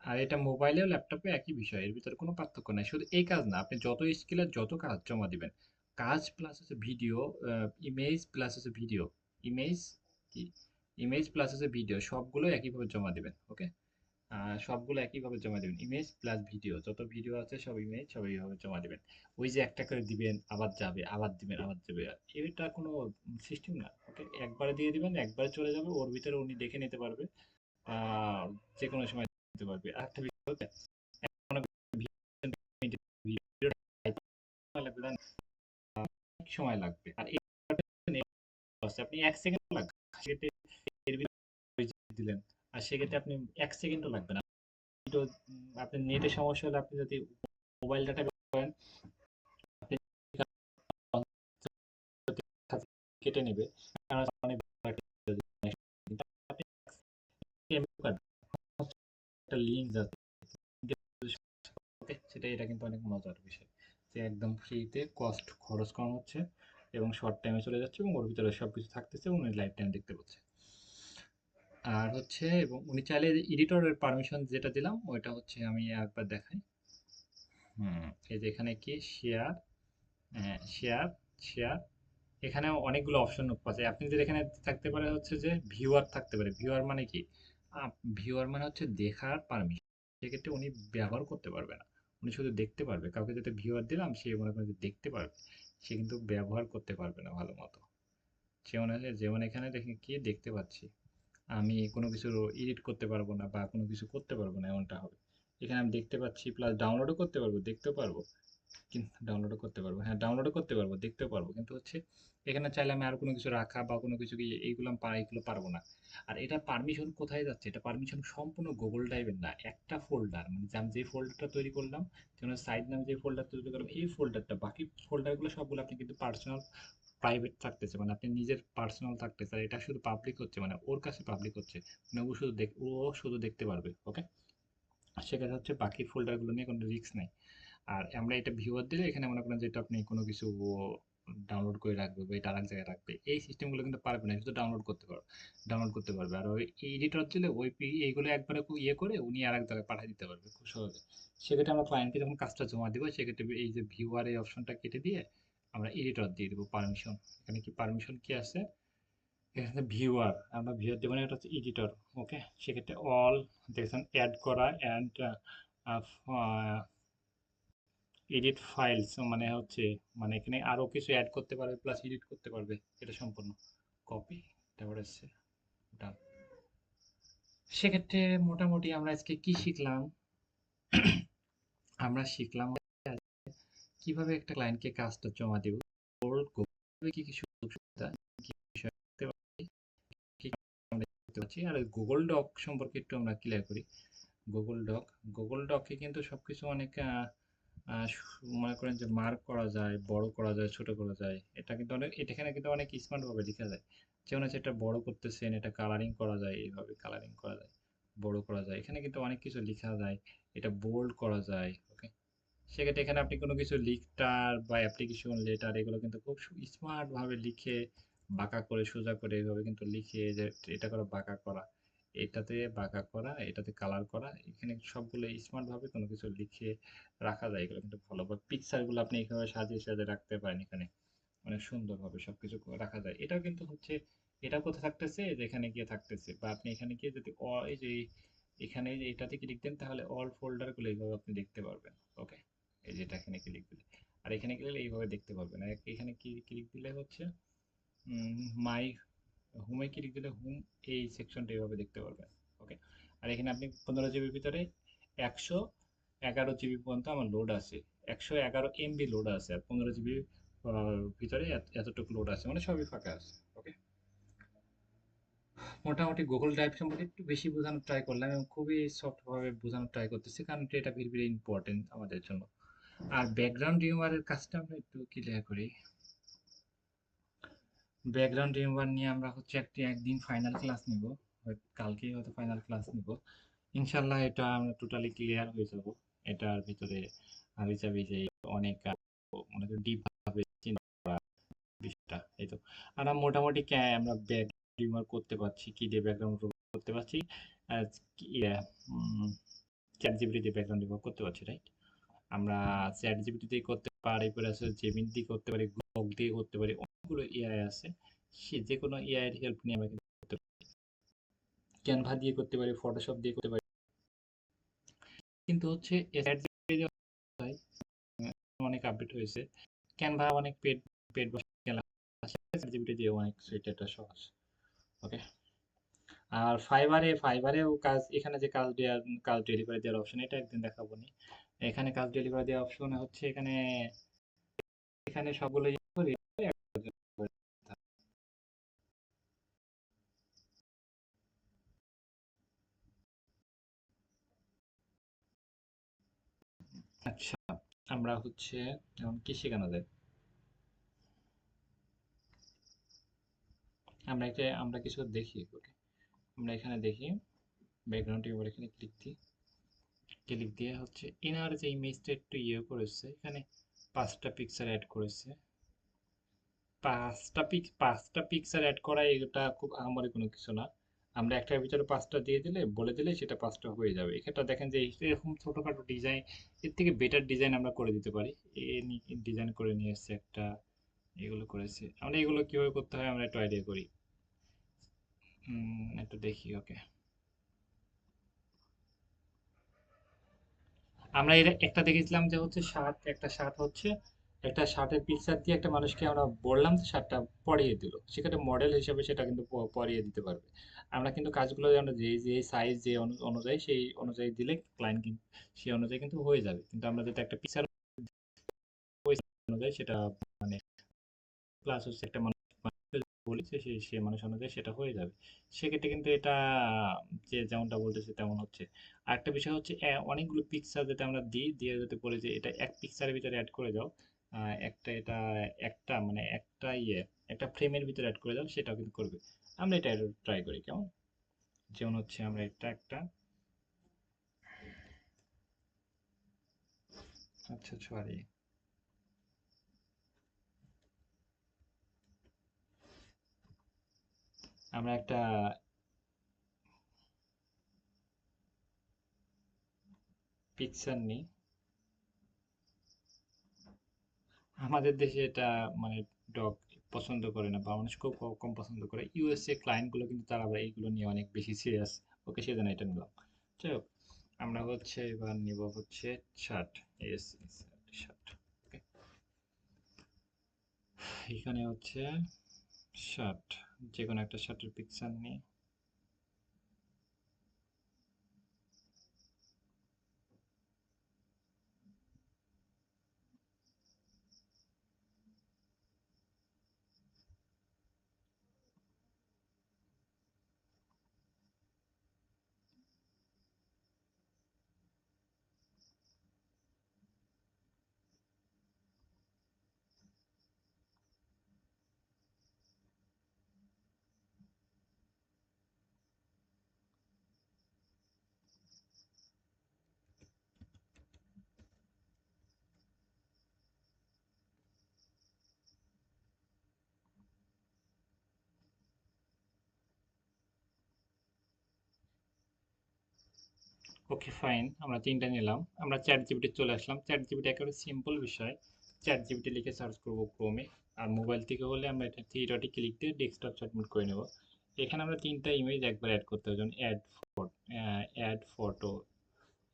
আর এটা মোবাইলেও ল্যাপটপে একই বিষয়, এর ভিতরে কোনো পার্থক্য নাই, শুধু এই কাজ না, আপনি যত স্কিলের যত কাজ জমা দিবেন, কাজ প্লাস হচ্ছে ভিডিও, ইমেজ প্লাস হচ্ছে ভিডিও, ইমেজ কি, ইমেজ প্লাস হচ্ছে ভিডিও, সবগুলো একইভাবে জমা দিবেন, ওকে। সবগুলো একইভাবে জমা দিবেন, ইমেজ প্লাস ভিডিও, যত ভিডিও আছে সব ইমেজ সব এইভাবে জমা দিবেন। ওই যে একটা করে দিবেন আবার যাবে, আবার দিবেন আবার যাবে, এটা কোনো সিস্টেম না, ওকে। একবারে দিয়ে দিবেন, একবারে চলে যাবে, ওর ভিতরে উনি দেখে নিতে পারবে, আহ যে কোনো সময় দিতে পারবে। আরেকটা বিষয় হচ্ছে, মনে করেন ভিডিওটা সময় লাগবে, জানেন? অনেক সময় লাগবে, আর এই আছে আপনি 1 সেকেন্ড লাগবে, সেক্ষেত্রে এর ভিতরে দিলেন, আর সেক্ষেত্রে আপনি 1 সেকেন্ডও লাগবে না। ভিডিও আপনার নেটের সমস্যা হলে আপনি যদি মোবাইল ডাটা ব্যবহার করেন, আপনি কেটে নেবে, কারণ অনেক একটা লিঙ্ক যাচ্ছে, ওকে, সেটা, এটা কিন্তু অনেক মজার বিষয়, যে একদম ফ্রিতে কস্ট খরচ কম হচ্ছে এবং শর্ট টাইমে চলে যাচ্ছে এবং ওর ভিতরে সবকিছু থাকতেছে এবং উনি লাইফ টাইম দেখতে পাচ্ছে। আর হচ্ছে, এবং উনি চাইলে এডিটরের পারমিশন যেটা দিলাম ওইটা হচ্ছে আমি একবার দেখাই। এই যে এখানে কি শেয়ার, শেয়ার, শেয়ার, এখানে অনেকগুলো অপশন পাচ্ছে, আপনি যদি এখানে থাকতে পারে হচ্ছে যে ভিউয়ার থাকতে পারে, ভিউয়ার মানে কি, ভিউয়ার মানে হচ্ছে দেখার পারমিশন, সেক্ষেত্রে উনি ব্যবহার করতে পারবে না, উনি শুধু দেখতে পারবে, কাউকে যদি ভিউয়ার দিলাম সে মনে করে যে দেখতে পারবে, সে কিন্তু ব্যবহার করতে পারবে না ভালো মতো। যেমন যেমন এখানে দেখে কি দেখতে পাচ্ছি, আমি কোনো কিছু এডিট করতে পারবো না বা কোনো কিছু করতে পারবো না, এমনটা হবে। এখানে আমি দেখতে পাচ্ছি, প্লাস ডাউনলোডও করতে পারবো, দেখতেও পারবো, কিন্তু ডাউনলোডও করতে পারবো, হ্যাঁ ডাউনলোডও করতে পারবো, দেখতেও পারবো, কিন্তু হচ্ছে এখানে চাইলে আমি আর কোনো কিছু রাখা বা কোনো কিছু কি এইগুলো এইগুলো পারবো না। আর এটা পারমিশন কোথায় যাচ্ছে, এটা পারমিশন সম্পূর্ণ গুগল ড্রাইভের না, একটা ফোল্ডার, মানে যে আমি যে ফোল্ডারটা তৈরি করলাম, যেমন সাইড নামে যে ফোল্ডার তৈরি করলাম, এই ফোল্ডারটা, বাকি ফোল্ডারগুলো সবগুলো আপনি কিন্তু পার্সোনাল প্রাইভেট থাকতেছে, মানে আপনি নিজের পার্সোনাল থাকতেছে, আর এটা শুধু পাবলিক হচ্ছে, মানে ওর কাছে পাবলিক হচ্ছে, মানে ও শুধু দেখতে পারবে, ওকে। সেক্ষেত্রে হচ্ছে বাকি ফোল্ডারগুলো নিয়ে কোনো রিস্ক নাই। আর আমরা এটা ভিউয়ার দিলে এখানে মনে করেন যে এটা আপনি কোনো কিছু ডাউনলোড করে রাখবে বা এটা আরেক জায়গায় রাখবে, এই সিস্টেমগুলো কিন্তু পারবে না, শুধু ডাউনলোড করতে পারবে। আর ওই এডিটর দিলে ওই এইগুলো একবারে ইয়ে করে উনি আরেক জায়গায় পাঠিয়ে দিতে পারবে খুব সহজে। সেক্ষেত্রে আমরা ক্লায়েন্টকে যখন কাজটা জমা দিব, সেক্ষেত্রে এই যে ভিউয়ার এই অপশনটা কেটে দিয়ে আমরা এডিটর দিয়ে দেবো পারমিশন। এখানে কি পারমিশন কি আছে, এখানে ভিউয়ার, আমরা ভিউয়ার দেবো না, এটা হচ্ছে এডিটর। ওকে, সেক্ষেত্রে অল দেখছেন অ্যাড করা অ্যান্ড এডিট ফাইলস মানে হচ্ছে, মানে এখানে আরো কিছু অ্যাড করতে পারবে প্লাস এডিট করতে পারবে, এটা সম্পূর্ণ কপি, তারপরে হচ্ছে ডান। সেক্ষেত্রে মোটামুটি আমরা আজকে কি শিখলাম? আমরা শিখলাম কিভাবে একটা ক্লায়েন্টকে কাজটা জমা দেব, কি কি সুযোগ সুবিধা, কি বিষয় দেখতে পাচ্ছি, কি আমরা দেখতে পাচ্ছি, আর গুগল ডক সম্পর্কে একটু আমরা ক্লিয়ার করি। গুগল ডক, গুগল ডকে কিন্তু সবকিছু অনেক মনে করেন যে মার্ক করা যায়, বড় করা যায়, ছোট করা যায়। এটা কিন্তু অনেক, এখানে কিন্তু অনেক স্মার্ট ভাবে লেখা যায়। যেমন হচ্ছে এটা বড় করতেছেন, এটা কালারিং করা যায়, এইভাবে কালারিং করা যায়, বড় করা যায়, এখানে কিন্তু অনেক কিছু লেখা যায়। এটা বোল্ড করা যায়। ওকে, সেক্ষেত্রে এখানে আপনি কোনো কিছু লিখটার বা অ্যাপ্লিকেশন লেটার এগুলো কিন্তু খুব স্মার্ট ভাবে লিখে, বাঁকা করে সোজা করে এইভাবে কিন্তু লিখে, যে এটা করা বাঁকা করা, এটাতে বাঁকা করা, এটাতে কালার করা, এখানে সবগুলো স্মার্ট ভাবে কোনো কিছু লিখে রাখা যায়। এগুলো কিন্তু ভালো, বা পিকচার গুলো আপনি এইভাবে সাজিয়ে সাজিয়ে রাখতে পারেন, এখানে অনেক সুন্দরভাবে সবকিছু রাখা যায়। এটাও কিন্তু হচ্ছে, এটা কোথায় থাকতেছে, যে এখানে গিয়ে থাকতেছে, বা আপনি এখানে গিয়ে যদি এই যে এখানে যে এটাতে ক্লিক দেন, তাহলে অল ফোল্ডার গুলো এইভাবে আপনি দেখতে পারবেন। ওকে, এই যেটা এখানে ক্লিক দিলে, আর এখানে গেলে এইভাবে দেখতে পারবেন। আর এখানে কি ক্লিক দিলে হচ্ছে মাই হোমে ক্লিক দিলে হোম, এই সেকশনটা এইভাবে দেখতে পারবেন। ওকে, আর এখানে আপনি 15 জিবির ভিতরে 111 জিবি পর্যন্ত আমার লোড আছে, 111 MB লোড আছে, আর 15 জিবি ভিতরে এতটুকু লোড আছে, মানে সবই ফাঁকা আছে। ওকে, মোটামুটি গুগল ড্রাইভ সম্পর্কে একটু বেশি বোঝানোর ট্রাই করলাম, এবং খুবই সফট ভাবে বোঝানোর ট্রাই করতেছি, কারণ এটা ভেরি ভেরি ইম্পর্টেন্ট আমাদের জন্য। আর ব্যাকগ্রাউন্ড রিমুভারের কাজটা আমরা একটু ক্লিয়ার করি। ব্যাকগ্রাউন্ড রিমুভার নিয়ে আমরা হচ্ছে একদিন ফাইনাল ক্লাস নিব, কালকেই হয়তো ফাইনাল ক্লাস নিব। ইনশাল্লাহ এটা আমরা টোটালি ক্লিয়ার হয়ে যাব। এটার ভিতরে হাবি জাবি যে অনেক মনে করি ডিপ ভাবে চিন্তা করা বিষয়টা, এই তো। আর আমরা মোটামুটি আমরা ব্যাক রিমুভ করতে পারছি, কি দিয়ে ব্যাকগ্রাউন্ড করতে পারছি, চ্যাট জিপিটি দিয়ে ব্যাকগ্রাউন্ড রিমুভ করতে পারছি, রাইট? আমরা চ্যাট জিপিটি দিয়ে করতে পারি, পরে আছে জেমিনি দিয়ে করতে পারি, গ্রক দিয়ে করতে পারি, অনেকগুলো এআই আছে। সে যে কোনো এআই এর হেল্প নিয়ে আমরা কিন্তু করতে পারি, ক্যানভা দিয়ে করতে পারি, ফটোশপ দিয়ে করতে পারি। কিন্তু হচ্ছে চ্যাট জিপিটি দিয়ে হয়, অনেক আপডেট হয়েছে, ক্যানভা অনেক পেড পেড গেলা আছে, চ্যাট জিপিটি দিয়ে অনেক সেটা সহজ। ওকে, আর ফাইবারেও কাজ, এখানে যে কাজ ডেলিভারি দেওয়ার অপশন, এটা একদিন দেখাবো নি। এখানে কাজ ডেলিভারি দেওয়ার অপশন হচ্ছে, এখানে এখানে সবগুলো ইয়ে করি। আচ্ছা, আমরা হচ্ছে এখন কি শেখানো যায়, আমরা কিছু দেখি। ওকে, আমরা এখানে দেখি ব্যাকগ্রাউন্ড এবার এখানে ক্লিক দিই, ক্লিক দিয়ে হচ্ছে ইনার যে ইমেজটা একটু ইয়ে করেছে, এখানে 5টা পিকচার অ্যাড করেছে। 5টা পিকচার অ্যাড করা এটা খুব আহামরি কোনো কিছু না। আমরা একটার ভিতরে 5টা দিয়ে দিলে, বলে দিলে সেটা 5টা হয়ে যাবে। এক্ষেত্রে দেখেন যে এরকম ছোটখাটো ডিজাইন, এর থেকে বেটার ডিজাইন আমরা করে দিতে পারি। এ ডিজাইন করে নিয়ে এসছে একটা, এগুলো করেছে। আমরা এগুলো কিভাবে করতে হয় আমরা একটু আইডিয়া করি। একটু দেখি। ওকে, আমরা এর একটা দেখেছিলাম যে হচ্ছে শার্ট, একটা শার্ট হচ্ছে, একটা শার্টের পিকচার দিয়ে একটা মানুষকে আমরা বললাম যে শার্টটা পরিয়ে দিল, সেক্ষেত্রে মডেল হিসেবে সেটা কিন্তু পরিয়ে দিতে পারবে। আমরা কিন্তু কাজগুলো আমরা যে যে সাইজ যে অনুযায়ী, সেই অনুযায়ী দিলে ক্লায়েন্ট কিন্তু সেই অনুযায়ী কিন্তু হয়ে যাবে। কিন্তু আমরা যদি একটা পিকচার অনুযায়ী সেটা, মানে প্লাস হচ্ছে একটা মানুষ বলি যে সে মানুষ অনুযায়ী সেটা হয়ে যাবে। সেক্ষেত্রে কিন্তু এটা যে যেমনটা বলতেছে তেমন হচ্ছে। আরেকটা বিষয় হচ্ছে অনেকগুলো পিকচার যেটা আমরা দিই, দিয়ে যদি বলি যে এটা এক পিকচারের ভিতরে অ্যাড করে দাও, একটা এটা একটা মানে একটা একটা ফ্রেমের ভিতরে অ্যাড করে দাও, সেটাও কিন্তু করবে। আমরা এটা ট্রাই করি, কেমন? যেমন হচ্ছে আমরা এটা একটা, আচ্ছা সরি, আমরা একটা পিকচার নিই, আমাদের দেশে এটা মানে ডগ পছন্দ করে না বা মানুষ খুব কম পছন্দ করে। ইউএসএ ক্লায়েন্টগুলো কিন্তু তারা আবার এইগুলো নিয়ে অনেক বেশি সিরিয়াস। ওকে, সেজন্য এটা নিলাম। যাই হোক, আমরা হচ্ছে এবার নিব হচ্ছে শার্ট। S shirt. ওকে, এখানে হচ্ছে শার্ট, যে কোনো একটা শার্টের পিকচার নিই। ওকে ফাইন, আমরা তিনটা নিলাম। আমরা চ্যাট জিপিটি চলে আসলাম। চ্যাট জিপিটি একেবারে সিম্পল বিষয়। চ্যাট জিপিটি লিখে সার্চ করবো ক্রোমে। আর মোবাইল থেকে হলে আমরা এটা থ্রি ডটে ক্লিক দিয়ে ডেস্কটপ সাবমিট করে নেব। এখানে আমরা তিনটা ইমেজ একবার অ্যাড করতে হবে, যেমন অ্যাড ফটো।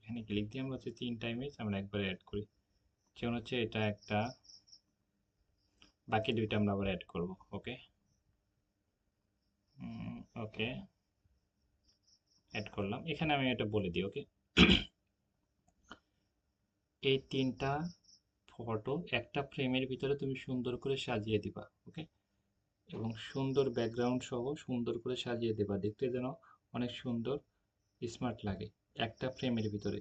এখানে ক্লিক দিয়ে আমরা হচ্ছে তিনটা ইমেজ আমরা একবার অ্যাড করি। যেমন হচ্ছে এটা একটা, বাকি দুইটা আমরা আবার অ্যাড করব। ওকে, ওকে, অ্যাড করলাম। এখানে আমি এটা বলে দিই। ওকে, এই তিনটা ফটো একটা ফ্রেমের ভিতরে তুমি সুন্দর করে সাজিয়ে দিবা। ওকে, এবং সুন্দর ব্যাকগ্রাউন্ড সহ সুন্দর করে সাজিয়ে দেবা, দেখতে যেন অনেক সুন্দর স্মার্ট লাগে একটা ফ্রেমের ভিতরে।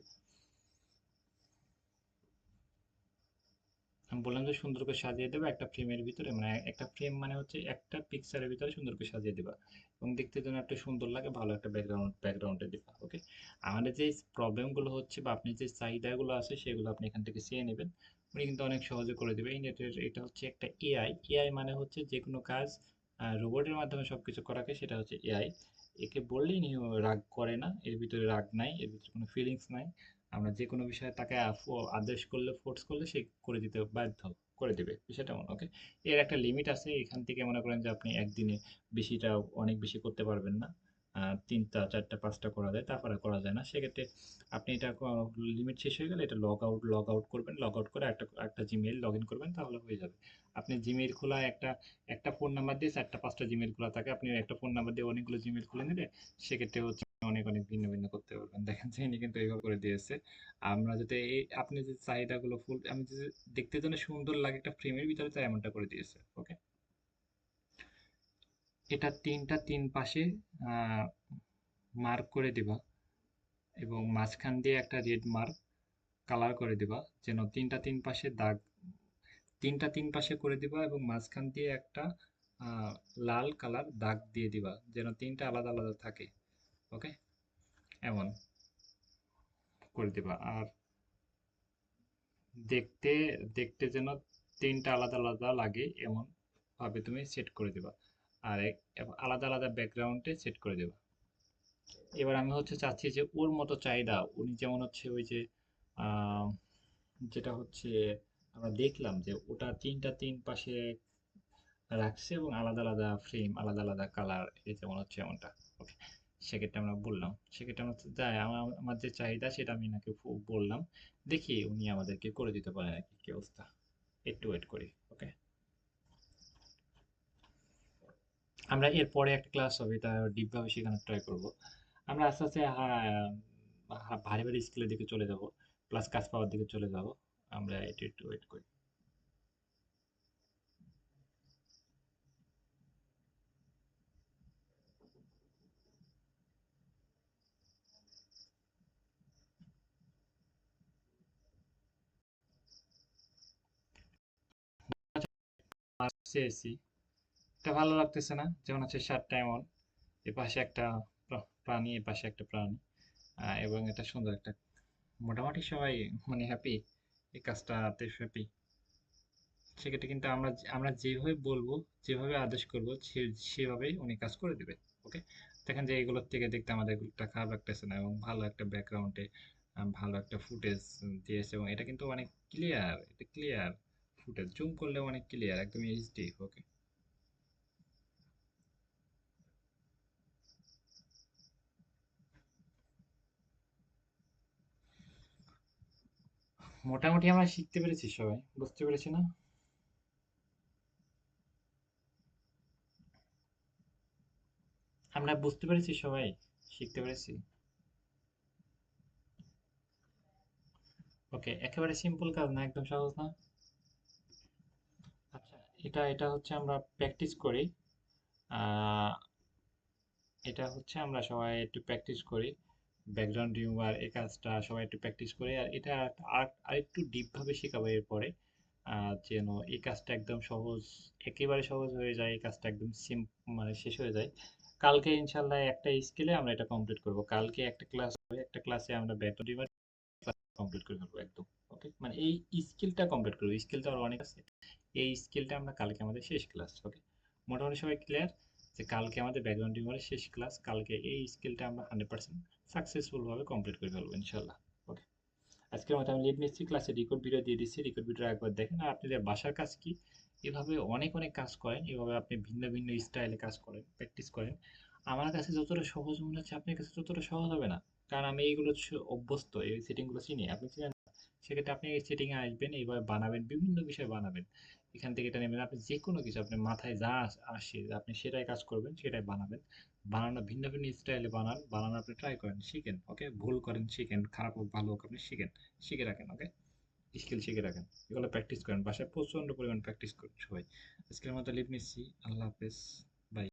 আমি বললাম যে সুন্দর করে সাজিয়ে দেবা একটা ফ্রেমের ভিতরে, মানে একটা ফ্রেম মানে হচ্ছে একটা পিকচারের ভিতরে সুন্দর করে সাজিয়ে দেবা এবং দেখতে যেন একটা সুন্দর লাগে, ভালো একটা ব্যাকগ্রাউন্ডে দেবা। ওকে, আমাদের যে প্রবলেমগুলো হচ্ছে বা আপনি যে চাহিদাগুলো আছে সেগুলো আপনি এখান থেকে চেয়ে নেবেন। উনি কিন্তু অনেক সহজে করে দেবে। এই নেটের এটা হচ্ছে একটা এআই। এআই মানে হচ্ছে যে কোনো কাজ রোবটের মাধ্যমে সবকিছু করাকে, সেটা হচ্ছে এআই। একে বললেই রাগ করে না, এর ভিতরে রাগ নাই, এর ভিতরে কোনো ফিলিংস নাই। আমরা যে কোনো বিষয়ে তাকে আদেশ করলে, ফোর্স করলে সে করে দিতে বাধ্য, করে দেবে বিষয়টা এমন। ওকে, এর একটা লিমিট আছে। এখান থেকে মনে করেন যে আপনি একদিনে বেশিটা, অনেক বেশি করতে পারবেন না। তিনটা চারটা পাঁচটা করা যায়, তারপরে করা যায় না। সেক্ষেত্রে আপনি এটা লিমিট শেষ হয়ে গেলে এটা লগ আউট করবেন। লগ আউট করে একটা একটা জিমেইল লগ ইন করবেন, তাহলে হয়ে যাবে। আপনি জিমেইল খোলা একটা একটা ফোন নাম্বার দিয়ে চারটা পাঁচটা জিমেইল খোলা থাকে, আপনি একটা ফোন নাম্বার দিয়ে অনেকগুলো জিমেইল খুলে নিলে সেক্ষেত্রে হচ্ছে অনেক অনেক ভিন্ন ভিন্ন করতে পারবেন। দেখেন যে ইনি কিন্তু এইভাবে করে দিয়েছে। আমরা যদি এই আপনি যে চাহিদাগুলো ফুল, আমি যে দেখতে যেন সুন্দর লাগে একটা ফ্রেমের ভিতরে, তাই এমনটা করে দিয়েছে। ওকে, এটা তিনটা তিন পাশে মার্ক করে দিবা এবং মাঝখান দিয়ে একটা রেড মার্ক কালার করে দিবা, যেন তিনটা তিন পাশে দাগ, তিনটা তিন পাশে করে দিবা এবং মাঝখান দিয়ে একটা আহ, লাল কালার দাগ দিয়ে দিবা, যেন তিনটা আলাদা আলাদা থাকে। ওকে, এমন করে দিবা। আর দেখতে দেখতে যেন তিনটা আলাদা আলাদা লাগে এমন ভাবে তুমি সেট করে দিবা। আর আলাদা আলাদা ব্যাকগ্রাউন্ডে সেট করে দেবা। এবার আমি হচ্ছে চাচ্ছি যে ওর মতো চাহিদা, উনি যেমন হচ্ছে ওই যে আহ, যেটা হচ্ছে আমরা দেখলাম যে ওটা তিনটা তিন পাশে রাখছে এবং আলাদা আলাদা ফ্রেম, আলাদা আলাদা কালার, এই যেমন হচ্ছে এমনটা। ওকে, সেক্ষেত্রে আমরা বললাম, সেক্ষেত্রে আমরা যাই আমার আমার যে চাহিদা সেটা আমি নাকি বললাম, দেখি উনি আমাদেরকে করে দিতে পারে নাকি, কি অবস্থা। একটু ওয়েট করি। ওকে, আমরা এরপরে একটা ক্লাস হবে, এটা ডিপভাবে শেখানোর ট্রাই করব। আমরা আস্তে আস্তে ভারী ভারী স্কিলের দিকে চলে যাব, প্লাস কাজ পাওয়ার দিকে চলে যাব। আমরা একটু একটু ওয়েট করি। আসছে এসি, এটা ভালো লাগতেছে না, যেমন হচ্ছে শার্টটা এমন, এ পাশে একটা প্রাণী, এ পাশে একটা প্রাণী, এবং এটা সুন্দর একটা, মোটামুটি সবাই মানে হ্যাপি, এই কাজটাতে হ্যাপি। সেক্ষেত্রে কিন্তু আমরা আমরা যেভাবে বলবো, যেভাবে আদেশ করবো, সেভাবেই উনি কাজ করে দেবে। ওকে, দেখেন যে এগুলোর থেকে দেখতে আমাদের এগুলোটা খারাপ লাগতেছে না এবং ভালো একটা ব্যাকগ্রাউন্ডে ভালো একটা ফুটেজ দিয়েছে এবং এটা কিন্তু অনেক ক্লিয়ার, এটা ক্লিয়ার ফুটেজ, জুম করলে অনেক ক্লিয়ার, একদম এইচডি। ওকে, মোটামুটি আমরা শিখতে পেরেছি, সবাই বুঝতে পেরেছি না? আমরা বুঝতে পেরেছি সবাই, শিখতে পেরেছি। ওকে, একেবারে সিম্পল কাজ না, একদম সহজ না? আচ্ছা, এটা এটা হচ্ছে আমরা প্র্যাকটিস করি। আহ, এটা হচ্ছে আমরা সবাই একটু প্র্যাকটিস করি। ব্যাকগ্রাউন্ড রিমুভার এই কাজটা সবাই একটু প্র্যাকটিস করি, আর এটা আর একটু ডিপ ভাবে শেখাবো এরপরে। যেন এই কাজটা একদম সহজ, একেবারে সহজ হয়ে যায়, এই কাজটা একদম মানে শেষ হয়ে যায়। কালকে ইনশাল্লাহ একটা স্কিলে আমরা এটা কমপ্লিট করব। কালকে একটা ক্লাস হবে, একটা ক্লাসে আমরা ব্যাকগ্রাউন্ড রিমুভার কমপ্লিট করে ফেলবো একদম। ওকে, মানে এই স্কিলটা কমপ্লিট করবো, স্কিলটা আর অনেক আছে। এই স্কিলটা আমরা কালকে আমাদের শেষ ক্লাস। ওকে, মোটামুটি সবাই ক্লিয়ার যে কালকে আমাদের ব্যাকগ্রাউন্ড টিউমারের শেষ ক্লাস। কালকে এই স্কিলটা আমরা 100% সাকসেসফুল ভাবে কমপ্লিট করে ফেলবো ইনশাল্লাহ। ওকে, আজকের মতো আমি লিভ নিচ্ছি, ক্লাসে রেকর্ড ভিডিও দিয়ে দিচ্ছি, রেকর্ড ভিডিও একবার দেখেন। আর আপনাদের বাসার কাজ কি, এভাবে অনেক অনেক কাজ করেন, এভাবে আপনি ভিন্ন ভিন্ন স্টাইলে কাজ করেন, প্র্যাকটিস করেন। আমার কাছে যতটা সহজ মনে হচ্ছে আপনার কাছে ততটা সহজ হবে না, কারণ আমি এইগুলো অভ্যস্ত, এই সেটিংগুলো চিনি, আপনি চিনেন না। সেক্ষেত্রে আপনি এই সেটিংয়ে আসবেন, এইভাবে বানাবেন, বিভিন্ন বিষয় বানাবেন। এখান থেকে এটা নেবেন, আপনি যে কোনো কিছু আপনার মাথায় যা আসে আপনি সেটাই কাজ করবেন, সেটাই বানাবেন। বানানো ভিন্ন ভিন্ন স্টাইলে বানান, বানানো আপনি ট্রাই করেন, শিখেন। ওকে, ভুল করেন, শিখেন, খারাপ হোক ভালো হোক আপনি শিখেন, শিখে রাখেন। ওকে, স্কিল শিখে রাখেন, এগুলো প্র্যাকটিস করেন, বাসায় প্রচন্ড পরিমাণ প্র্যাকটিস করেন সবাই। আজকের মতো লিভ নিচ্ছি, আল্লাহ হাফেজ, বাই।